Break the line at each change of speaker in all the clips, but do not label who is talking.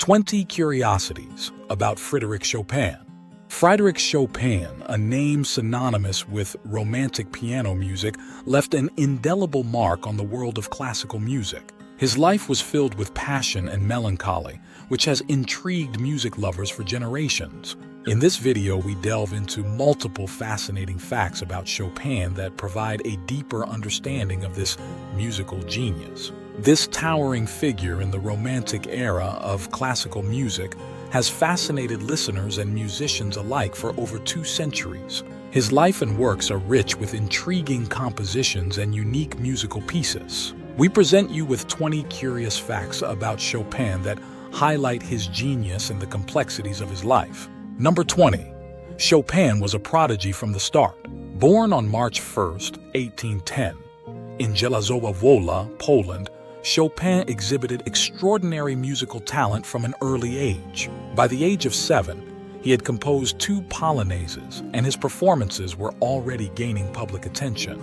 20 Curiosities about Fryderyk Chopin. Fryderyk Chopin, a name synonymous with romantic piano music, left an indelible mark on the world of classical music. His life was filled with passion and melancholy, which has intrigued music lovers for generations. In this video, we delve into multiple fascinating facts about Chopin that provide a deeper understanding of this musical genius. This towering figure in the Romantic era of classical music has fascinated listeners and musicians alike for over 2 centuries. His life and works are rich with intriguing compositions and unique musical pieces. We present you with 20 curious facts about Chopin that highlight his genius and the complexities of his life. Number 20. Chopin was a prodigy from the start. Born on March 1st, 1810, in Żelazowa Wola, Poland, Chopin exhibited extraordinary musical talent from an early age. By the age of 7, he had composed 2 polonaises, and his performances were already gaining public attention.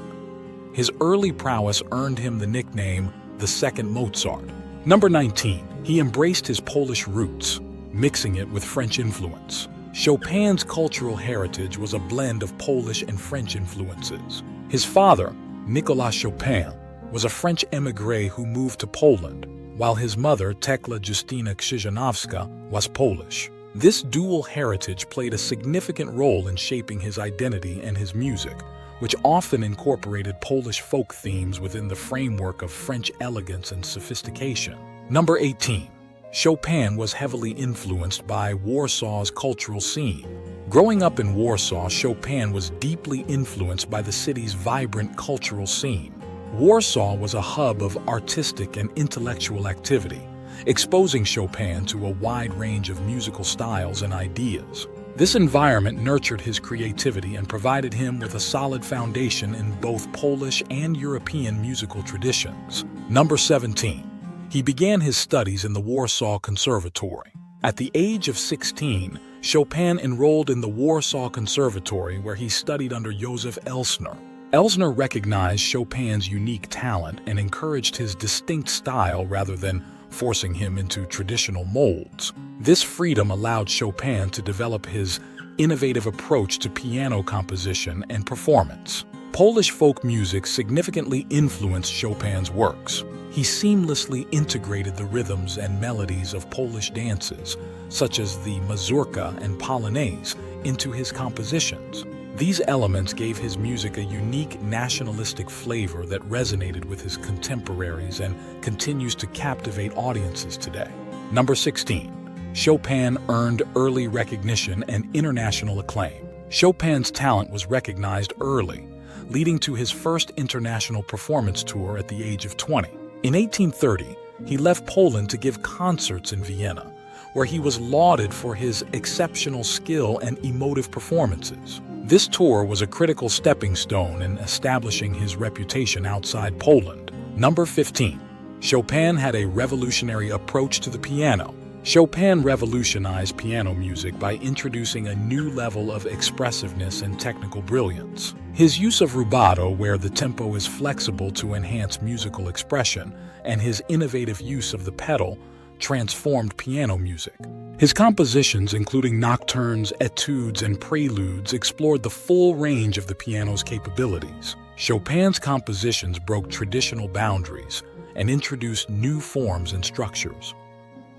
His early prowess earned him the nickname the Second Mozart. Number 19. He embraced his Polish roots, mixing it with French influence. Chopin's cultural heritage was a blend of Polish and French influences. His father, Nicolas Chopin, was a French émigré who moved to Poland, while his mother, Tekla Justyna Krzyżanowska, was Polish. This dual heritage played a significant role in shaping his identity and his music, which often incorporated Polish folk themes within the framework of French elegance and sophistication. Number 18. Chopin was heavily influenced by Warsaw's cultural scene. Growing up in Warsaw, Chopin was deeply influenced by the city's vibrant cultural scene. Warsaw was a hub of artistic and intellectual activity, exposing Chopin to a wide range of musical styles and ideas. This environment nurtured his creativity and provided him with a solid foundation in both Polish and European musical traditions. Number 17. He began his studies in the Warsaw Conservatory. At the age of 16, Chopin enrolled in the Warsaw Conservatory, where he studied under Józef Elsner. Elsner recognized Chopin's unique talent and encouraged his distinct style rather than forcing him into traditional molds. This freedom allowed Chopin to develop his innovative approach to piano composition and performance. Polish folk music significantly influenced Chopin's works. He seamlessly integrated the rhythms and melodies of Polish dances, such as the mazurka and polonaise, into his compositions. These elements gave his music a unique nationalistic flavor that resonated with his contemporaries and continues to captivate audiences today. Number 16. Chopin earned early recognition and international acclaim. Chopin's talent was recognized early, leading to his first international performance tour at the age of 20. In 1830, he left Poland to give concerts in Vienna, where he was lauded for his exceptional skill and emotive performances. This tour was a critical stepping stone in establishing his reputation outside Poland. Number 15. Chopin had a revolutionary approach to the piano. Chopin revolutionized piano music by introducing a new level of expressiveness and technical brilliance. His use of rubato, where the tempo is flexible to enhance musical expression, and his innovative use of the pedal transformed piano music. His compositions, including nocturnes, etudes, and preludes, explored the full range of the piano's capabilities. Chopin's compositions broke traditional boundaries and introduced new forms and structures.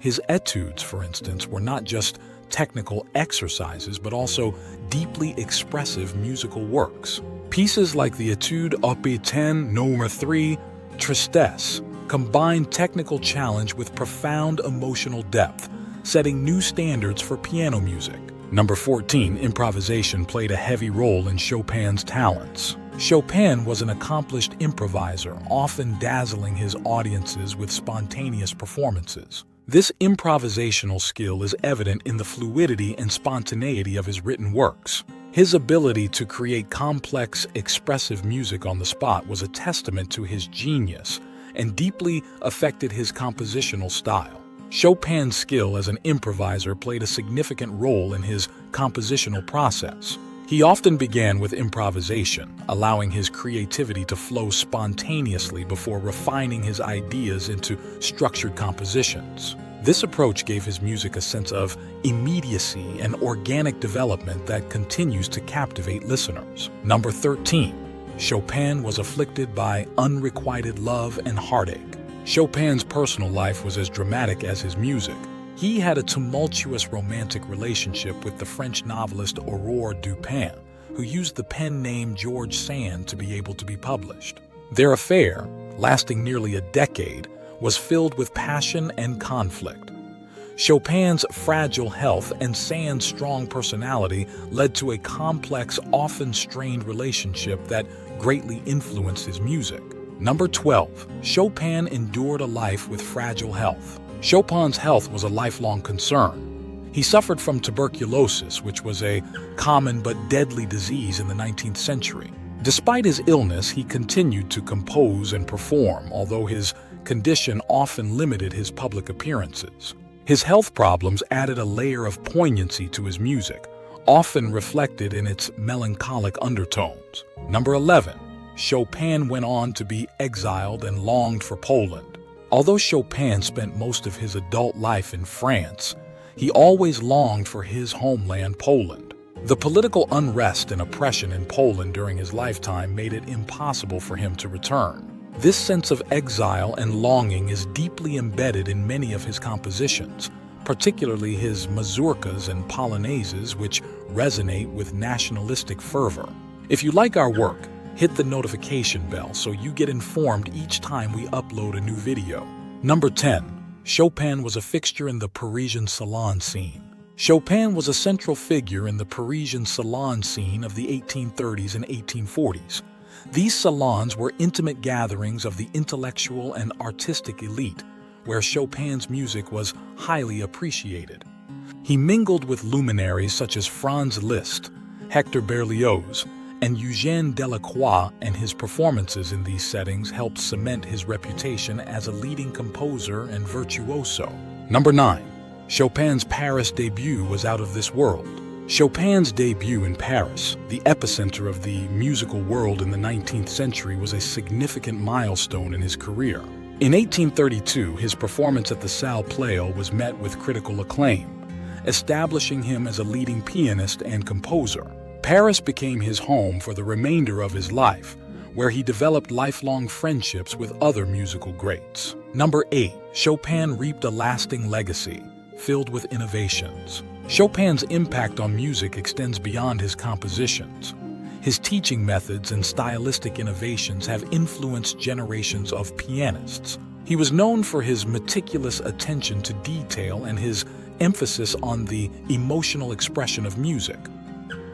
His etudes, for instance, were not just technical exercises, but also deeply expressive musical works. Pieces like the Etude Op. 10, No. 3, Tristesse, combined technical challenge with profound emotional depth, setting new standards for piano music. Number 14. Improvisation played a heavy role in Chopin's talents. Chopin was an accomplished improviser, often dazzling his audiences with spontaneous performances. This improvisational skill is evident in the fluidity and spontaneity of his written works. His ability to create complex, expressive music on the spot was a testament to his genius and deeply affected his compositional style. Chopin's skill as an improviser played a significant role in his compositional process. He often began with improvisation, allowing his creativity to flow spontaneously before refining his ideas into structured compositions. This approach gave his music a sense of immediacy and organic development that continues to captivate listeners. Number 13. Chopin was afflicted by unrequited love and heartache. Chopin's personal life was as dramatic as his music. He had a tumultuous romantic relationship with the French novelist Aurore Dupin, who used the pen name George Sand to be able to be published. Their affair, lasting nearly a decade, was filled with passion and conflict. Chopin's fragile health and Sand's strong personality led to a complex, often strained relationship that greatly influenced his music. Number 12. Chopin endured a life with fragile health. Chopin's health was a lifelong concern. He suffered from tuberculosis, which was a common but deadly disease in the 19th century. Despite his illness, he continued to compose and perform, although his condition often limited his public appearances. His health problems added a layer of poignancy to his music, often reflected in its melancholic undertones. Number 11. Chopin went on to be exiled and longed for Poland. Although Chopin spent most of his adult life in France, he always longed for his homeland, Poland. The political unrest and oppression in Poland during his lifetime made it impossible for him to return. This sense of exile and longing is deeply embedded in many of his compositions, particularly his mazurkas and polonaises, which resonate with nationalistic fervor. If you like our work, hit the notification bell so you get informed each time we upload a new video. Number 10. Chopin was a fixture in the Parisian salon scene. Chopin was a central figure in the Parisian salon scene of the 1830s and 1840s. These salons were intimate gatherings of the intellectual and artistic elite, where Chopin's music was highly appreciated. He mingled with luminaries such as Franz Liszt, Hector Berlioz, and Eugène Delacroix, and his performances in these settings helped cement his reputation as a leading composer and virtuoso. Number 9. Chopin's Paris debut was out of this world. Chopin's debut in Paris, the epicenter of the musical world in the 19th century, was a significant milestone in his career. In 1832, his performance at the Salle Pleyel was met with critical acclaim, establishing him as a leading pianist and composer. Paris became his home for the remainder of his life, where he developed lifelong friendships with other musical greats. Number 8. Chopin reaped a lasting legacy, filled with innovations. Chopin's impact on music extends beyond his compositions. His teaching methods and stylistic innovations have influenced generations of pianists. He was known for his meticulous attention to detail and his emphasis on the emotional expression of music.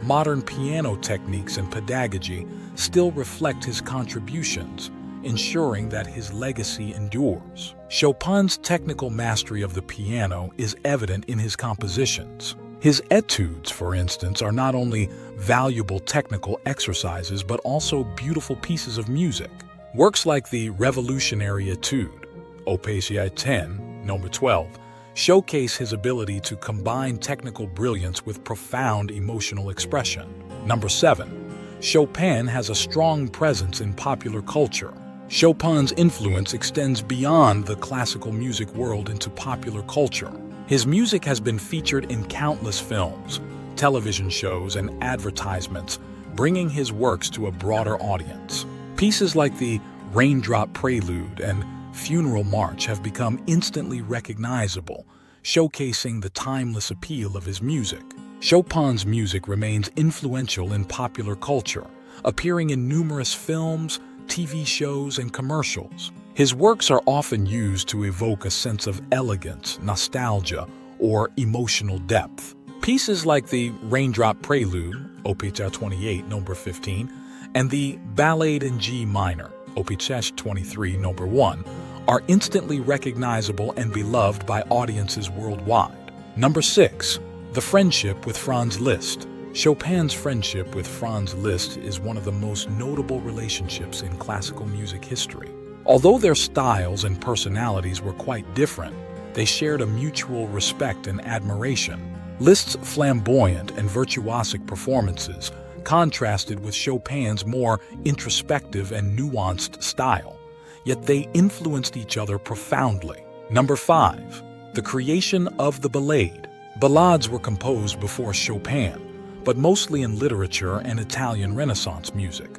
Modern piano techniques and pedagogy still reflect his contributions, ensuring that his legacy endures. Chopin's technical mastery of the piano is evident in his compositions. His etudes, for instance, are not only valuable technical exercises but also beautiful pieces of music. Works like the Revolutionary Etude, Opus 10, number 12, showcase his ability to combine technical brilliance with profound emotional expression. Number 7. Chopin has a strong presence in popular culture. Chopin's influence extends beyond the classical music world into popular culture. His music has been featured in countless films, television shows, and advertisements, bringing his works to a broader audience. Pieces like the Raindrop Prelude and Funeral March have become instantly recognizable, showcasing the timeless appeal of his music. Chopin's music remains influential in popular culture, appearing in numerous films, TV shows, and commercials. His works are often used to evoke a sense of elegance, nostalgia, or emotional depth. Pieces like the Raindrop Prelude, Opus 28, number 15, and the Ballade in G minor, Opus 23, number 1, are instantly recognizable and beloved by audiences worldwide. Number 6. The friendship with Franz Liszt. Chopin's friendship with Franz Liszt is one of the most notable relationships in classical music history. Although their styles and personalities were quite different, they shared a mutual respect and admiration. Liszt's flamboyant and virtuosic performances contrasted with Chopin's more introspective and nuanced style, yet they influenced each other profoundly. Number 5. The creation of the ballade. Ballades were composed before Chopin, but mostly in literature and Italian Renaissance music.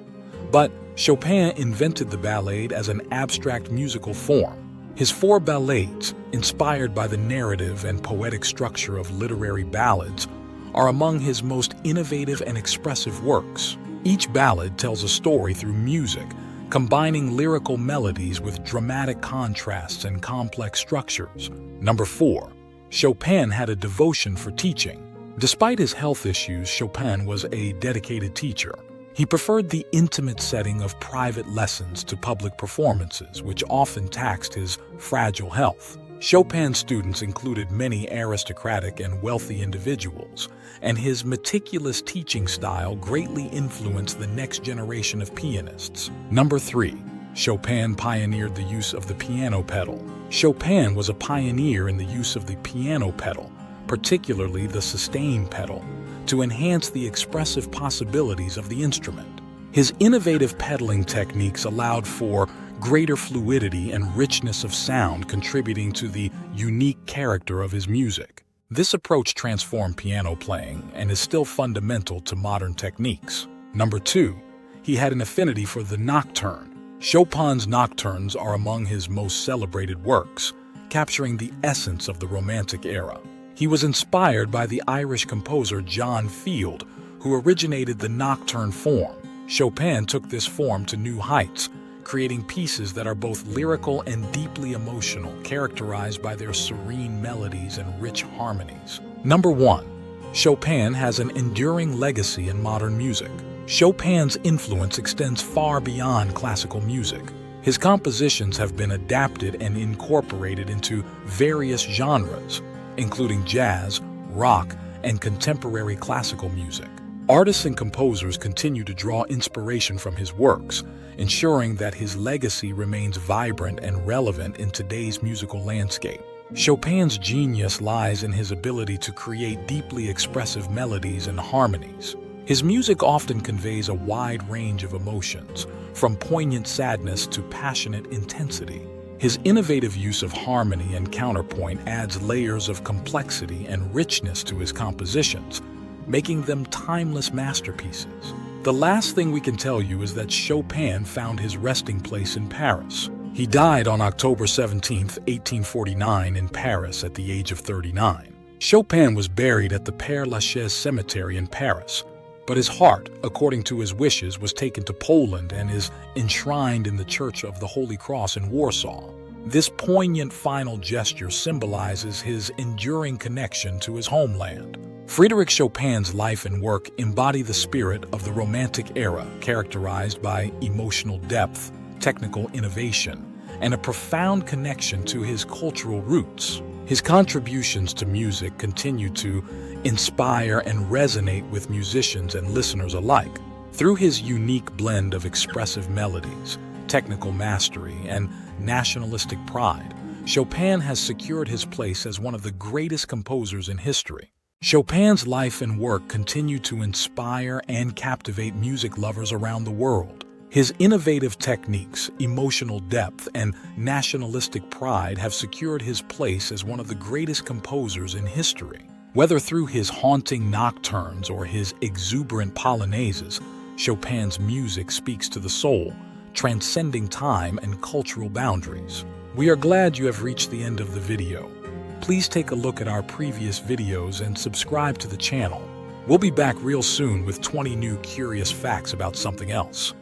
But Chopin invented the ballade as an abstract musical form. His 4 ballades, inspired by the narrative and poetic structure of literary ballads, are among his most innovative and expressive works. Each ballad tells a story through music, combining lyrical melodies with dramatic contrasts and complex structures. Number 4. Chopin had a devotion for teaching. Despite his health issues, Chopin was a dedicated teacher. He preferred the intimate setting of private lessons to public performances, which often taxed his fragile health. Chopin's students included many aristocratic and wealthy individuals, and his meticulous teaching style greatly influenced the next generation of pianists. Number 3. Chopin pioneered the use of the piano pedal. Chopin was a pioneer in the use of the piano pedal, particularly the sustain pedal, to enhance the expressive possibilities of the instrument. His innovative pedaling techniques allowed for greater fluidity and richness of sound, contributing to the unique character of his music. This approach transformed piano playing and is still fundamental to modern techniques. Number 2. He had an affinity for the nocturne. Chopin's nocturnes are among his most celebrated works, capturing the essence of the Romantic era. He was inspired by the Irish composer John Field, who originated the nocturne form. Chopin took this form to new heights, creating pieces that are both lyrical and deeply emotional, characterized by their serene melodies and rich harmonies. Number 1. Chopin has an enduring legacy in modern music. Chopin's influence extends far beyond classical music. His compositions have been adapted and incorporated into various genres, including jazz, rock, and contemporary classical music. Artists and composers continue to draw inspiration from his works, ensuring that his legacy remains vibrant and relevant in today's musical landscape. Chopin's genius lies in his ability to create deeply expressive melodies and harmonies. His music often conveys a wide range of emotions, from poignant sadness to passionate intensity. His innovative use of harmony and counterpoint adds layers of complexity and richness to his compositions, making them timeless masterpieces. The last thing we can tell you is that Chopin found his resting place in Paris. He died on October 17, 1849 in Paris at the age of 39. Chopin was buried at the Père Lachaise Cemetery in Paris, but his heart, according to his wishes, was taken to Poland and is enshrined in the Church of the Holy Cross in Warsaw. This poignant final gesture symbolizes his enduring connection to his homeland. Fryderyk Chopin's life and work embody the spirit of the Romantic era, characterized by emotional depth, technical innovation, and a profound connection to his cultural roots. His contributions to music continue to inspire and resonate with musicians and listeners alike. Through his unique blend of expressive melodies, technical mastery, and nationalistic pride, Chopin has secured his place as one of the greatest composers in history. Chopin's life and work continue to inspire and captivate music lovers around the world. His innovative techniques, emotional depth, and nationalistic pride have secured his place as one of the greatest composers in history. Whether through his haunting nocturnes or his exuberant polonaises, Chopin's music speaks to the soul, transcending time and cultural boundaries. We are glad you have reached the end of the video. Please take a look at our previous videos and subscribe to the channel. We'll be back real soon with 20 new curious facts about something else.